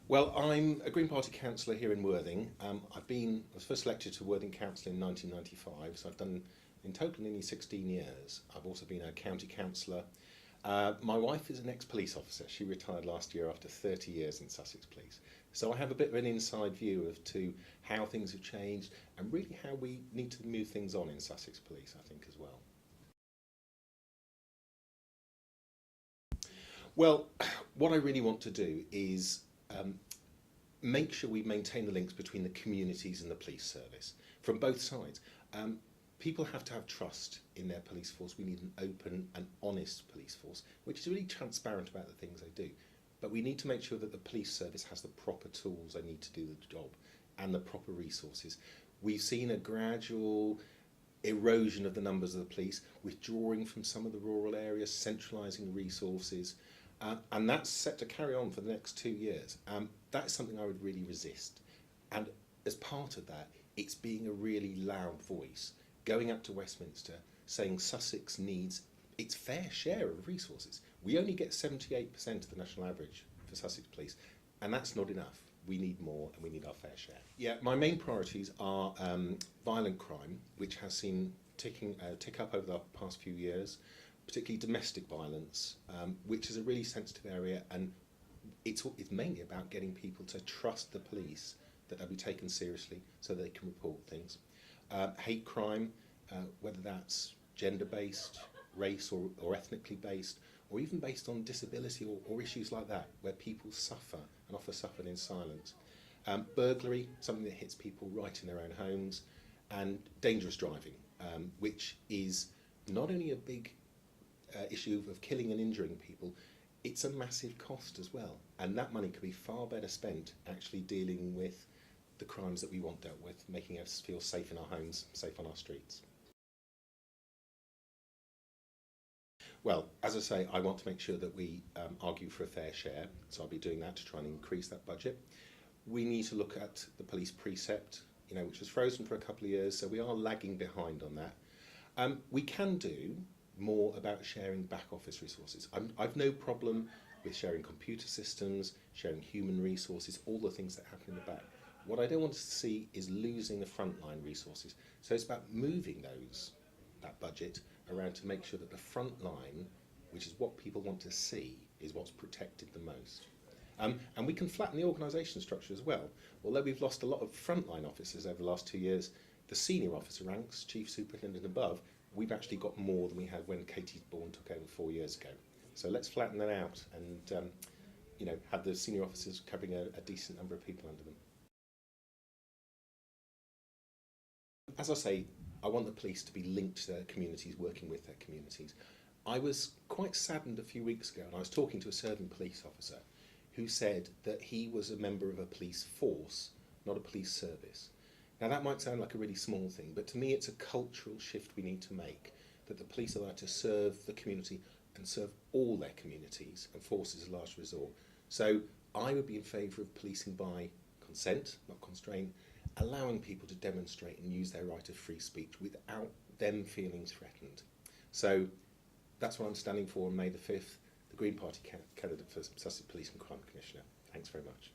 Well, I'm a Green Party councillor here in Worthing. I was first elected to Worthing Council in 1995, so I've done in total nearly 16 years. I've also been a county councillor. My wife is an ex-police officer. She retired last year after 30 years in Sussex Police. So I have a bit of an inside view to how things have changed and really how we need to move things on in Sussex Police, I think, as well. Well, what I really want to do is make sure we maintain the links between the communities and the police service from both sides. People have to have trust in their police force. We need an open and honest police force, which is really transparent about the things they do. But we need to make sure that the police service has the proper tools they need to do the job and the proper resources. We've seen a gradual erosion of the numbers of the police, withdrawing from some of the rural areas, centralising resources, and that's set to carry on for the next 2 years. That's something I would really resist. And as part of that, it's being a really loud voice, going up to Westminster, saying Sussex needs its fair share of resources. We only get 78% of the national average for Sussex Police, and that's not enough. We need more, and we need our fair share. Yeah, my main priorities are violent crime, which has seen tick up over the past few years, particularly domestic violence, which is a really sensitive area, and it's mainly about getting people to trust the police, that they'll be taken seriously so they can report things. Hate crime, whether that's gender-based, race or ethnically based, or even based on disability or issues like that, where people suffer and often suffer in silence. Burglary, something that hits people right in their own homes, and dangerous driving, which is not only a big issue of killing and injuring people, it's a massive cost as well, and that money could be far better spent actually dealing with the crimes that we want dealt with, making us feel safe in our homes, safe on our streets. Well, as I say, I want to make sure that we argue for a fair share, so I'll be doing that to try and increase that budget. We need to look at the police precept, which was frozen for a couple of years, so we are lagging behind on that. We can do more about sharing back office resources. I've no problem with sharing computer systems, sharing human resources, all the things that happen in the back. What I don't want to see is losing the frontline resources. So it's about moving that budget around to make sure that the front line, which is what people want to see, is what's protected the most. And we can flatten the organisation structure as well. Although we've lost a lot of frontline officers over the last 2 years, the senior officer ranks, chief superintendent and above, we've actually got more than we had when Katie Bourne took over 4 years ago. So let's flatten that out and have the senior officers covering a decent number of people under them. As I say, I want the police to be linked to their communities, working with their communities. I was quite saddened a few weeks ago, and I was talking to a serving police officer who said that he was a member of a police force, not a police service. Now that might sound like a really small thing, but to me it's a cultural shift we need to make, that the police are there to serve the community and serve all their communities, and force is a last resort. So I would be in favour of policing by consent, not constraint, allowing people to demonstrate and use their right of free speech without them feeling threatened. So that's what I'm standing for on May the 5th, the Green Party candidate for Sussex Police and Crime Commissioner. Thanks very much.